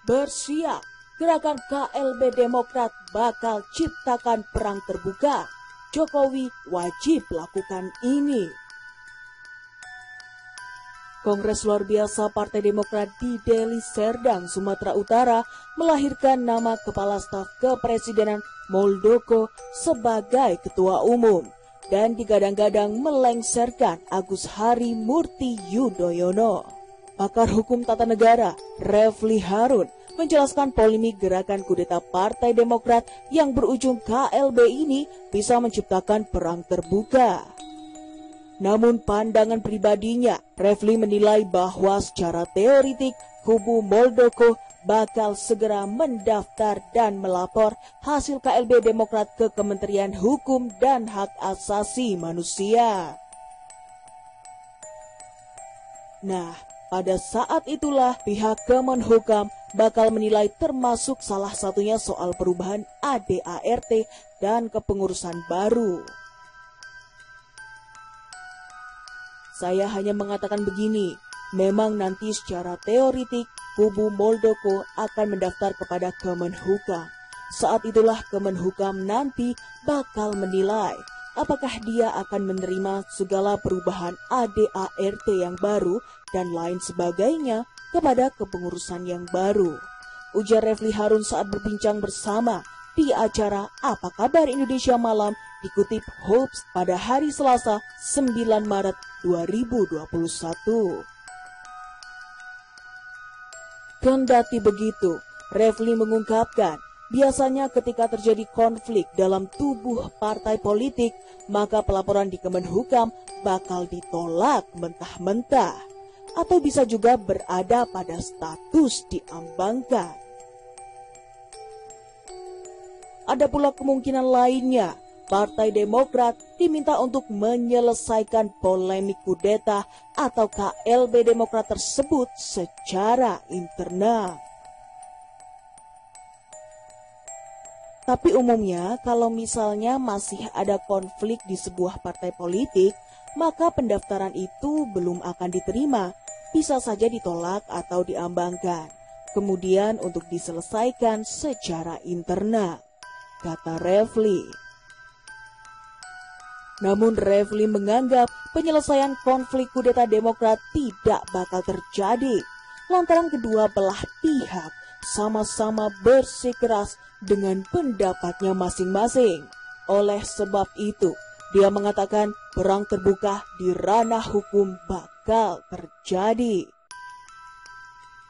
Bersiap, gerakan KLB Demokrat bakal ciptakan perang terbuka. Jokowi wajib lakukan ini. Kongres luar biasa Partai Demokrat di Deli Serdang, Sumatera Utara melahirkan nama Kepala Staf Kepresidenan Muldoko sebagai Ketua Umum dan digadang-gadang melengsarkan Agus Harimurti Yudhoyono. Pakar Hukum Tata Negara Refli Harun menjelaskan polemik gerakan kudeta Partai Demokrat yang berujung KLB ini bisa menciptakan perang terbuka. Namun pandangan pribadinya, Refli menilai bahwa secara teoritik kubu Muldoko bakal segera mendaftar dan melapor hasil KLB Demokrat ke Kementerian Hukum dan Hak Asasi Manusia. Nah, pada saat itulah pihak Kemenhukam bakal menilai termasuk salah satunya soal perubahan ADART dan kepengurusan baru. Saya hanya mengatakan begini, memang nanti secara teoritik kubu Muldoko akan mendaftar kepada Kemenhukam. Saat itulah Kemenhukam nanti bakal menilai apakah dia akan menerima segala perubahan ADART yang baru dan lain sebagainya kepada kepengurusan yang baru. Ujar Refli Harun saat berbincang bersama di acara Apa Kabar Indonesia Malam dikutip Hoops pada hari Selasa 9 Maret 2021. Kendati begitu, Refli mengungkapkan, biasanya ketika terjadi konflik dalam tubuh partai politik, maka pelaporan di Kemenhukam bakal ditolak mentah-mentah, atau bisa juga berada pada status diambangkan. Ada pula kemungkinan lainnya, Partai Demokrat diminta untuk menyelesaikan polemik kudeta atau KLB Demokrat tersebut secara internal. Tapi umumnya kalau misalnya masih ada konflik di sebuah partai politik, maka pendaftaran itu belum akan diterima, bisa saja ditolak atau diambangkan. Kemudian untuk diselesaikan secara internal, kata Refli. Namun Refli menganggap penyelesaian konflik kudeta Demokrat tidak bakal terjadi, lantaran kedua belah pihak sama-sama bersikeras dengan pendapatnya masing-masing. Oleh sebab itu, dia mengatakan perang terbuka di ranah hukum bakal terjadi.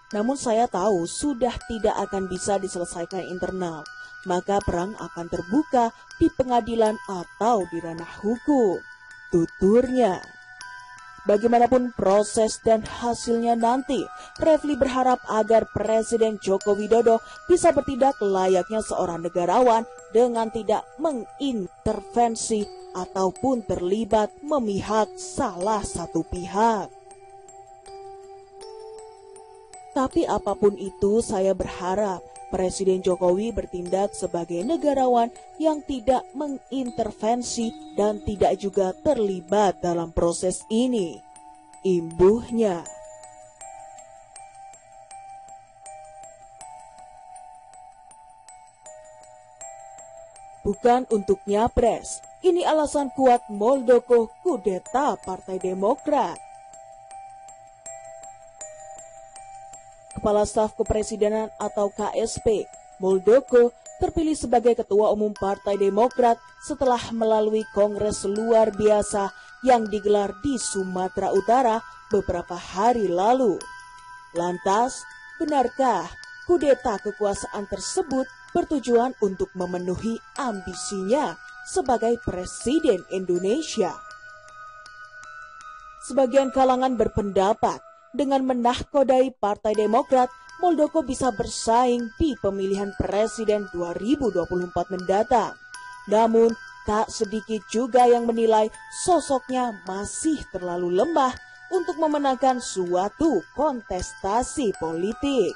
Namun saya tahu sudah tidak akan bisa diselesaikan internal, maka perang akan terbuka di pengadilan atau di ranah hukum, tuturnya. Bagaimanapun proses dan hasilnya nanti, Refli berharap agar Presiden Joko Widodo bisa bertindak layaknya seorang negarawan dengan tidak mengintervensi ataupun terlibat memihak salah satu pihak. Tapi apapun itu, saya berharap Presiden Jokowi bertindak sebagai negarawan yang tidak mengintervensi dan tidak juga terlibat dalam proses ini, imbuhnya. Bukan untuk nyapres, ini alasan kuat Muldoko kudeta Partai Demokrat. Kepala Staf Kepresidenan atau KSP, Muldoko terpilih sebagai Ketua Umum Partai Demokrat setelah melalui kongres luar biasa yang digelar di Sumatera Utara beberapa hari lalu. Lantas, benarkah kudeta kekuasaan tersebut bertujuan untuk memenuhi ambisinya sebagai Presiden Indonesia? Sebagian kalangan berpendapat, dengan menahkodai Partai Demokrat, Muldoko bisa bersaing di pemilihan Presiden 2024 mendatang. Namun, tak sedikit juga yang menilai sosoknya masih terlalu lemah untuk memenangkan suatu kontestasi politik.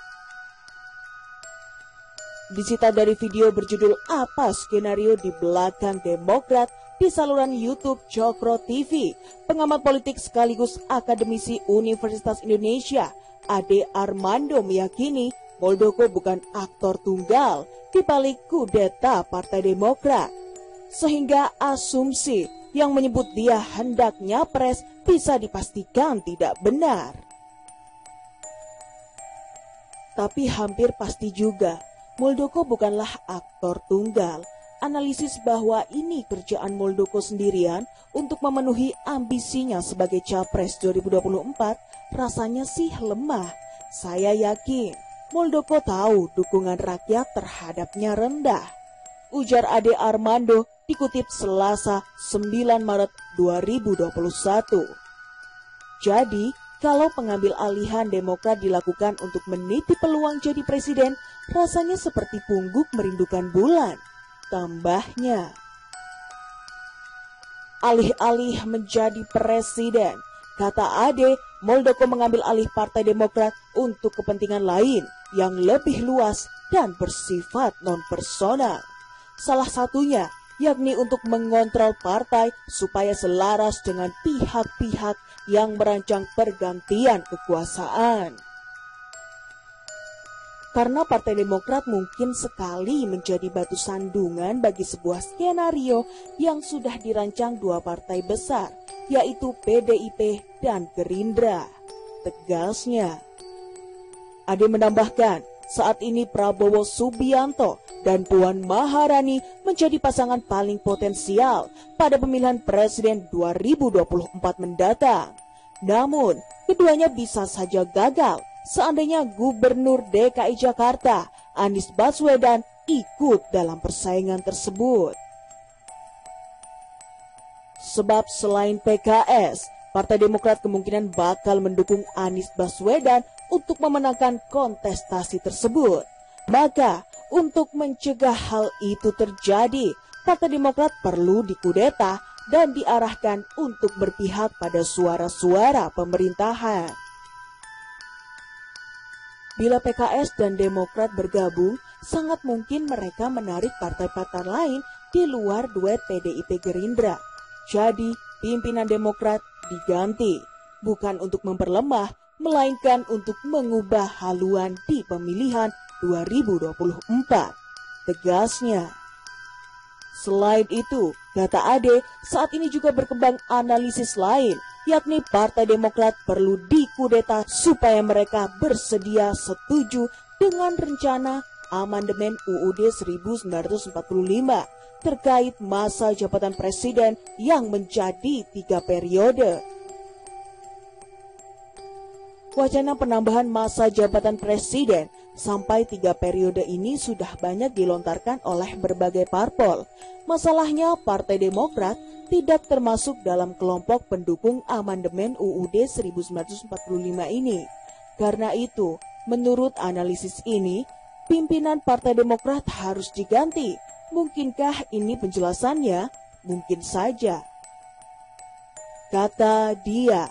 Disita dari video berjudul Apa Skenario di Belakang Demokrat di saluran YouTube Cokro TV, pengamat politik sekaligus akademisi Universitas Indonesia, Ade Armando meyakini Muldoko bukan aktor tunggal di balik kudeta Partai Demokrat. Sehingga asumsi yang menyebut dia hendak nyapres bisa dipastikan tidak benar. Tapi hampir pasti juga, Muldoko bukanlah aktor tunggal. Analisis bahwa ini kerjaan Muldoko sendirian untuk memenuhi ambisinya sebagai Capres 2024 rasanya sih lemah. Saya yakin Muldoko tahu dukungan rakyat terhadapnya rendah. Ujar Ade Armando dikutip Selasa 9 Maret 2021. Jadi, kalau pengambil alihan Demokrat dilakukan untuk meniti peluang jadi presiden, rasanya seperti pungguk merindukan bulan. Tambahnya, alih-alih menjadi presiden, kata Ade, Muldoko mengambil alih Partai Demokrat untuk kepentingan lain yang lebih luas dan bersifat non-personal. Salah satunya yakni untuk mengontrol partai supaya selaras dengan pihak-pihak yang merancang pergantian kekuasaan. Karena Partai Demokrat mungkin sekali menjadi batu sandungan bagi sebuah skenario yang sudah dirancang dua partai besar, yaitu PDIP dan Gerindra. Tegasnya. Ade menambahkan, saat ini Prabowo Subianto dan Puan Maharani menjadi pasangan paling potensial pada pemilihan presiden 2024 mendatang. Namun, keduanya bisa saja gagal seandainya Gubernur DKI Jakarta, Anies Baswedan, ikut dalam persaingan tersebut. Sebab selain PKS, Partai Demokrat kemungkinan bakal mendukung Anies Baswedan untuk memenangkan kontestasi tersebut. Maka, untuk mencegah hal itu terjadi, Partai Demokrat perlu dikudeta dan diarahkan untuk berpihak pada suara-suara pemerintahan. Bila PKS dan Demokrat bergabung, sangat mungkin mereka menarik partai-partai lain di luar duet PDIP Gerindra. Jadi, pimpinan Demokrat diganti, bukan untuk memperlemah, melainkan untuk mengubah haluan di pemilihan 2024. Tegasnya. Selain itu, kata Ade, saat ini juga berkembang analisis lain, yakni Partai Demokrat perlu dikudeta supaya mereka bersedia setuju dengan rencana amandemen UUD 1945 terkait masa jabatan presiden yang menjadi 3 periode. Wacana penambahan masa jabatan presiden sampai 3 periode ini sudah banyak dilontarkan oleh berbagai parpol. Masalahnya Partai Demokrat tidak termasuk dalam kelompok pendukung amandemen UUD 1945 ini. Karena itu, menurut analisis ini, pimpinan Partai Demokrat harus diganti. Mungkinkah ini penjelasannya? Mungkin saja. Kata dia.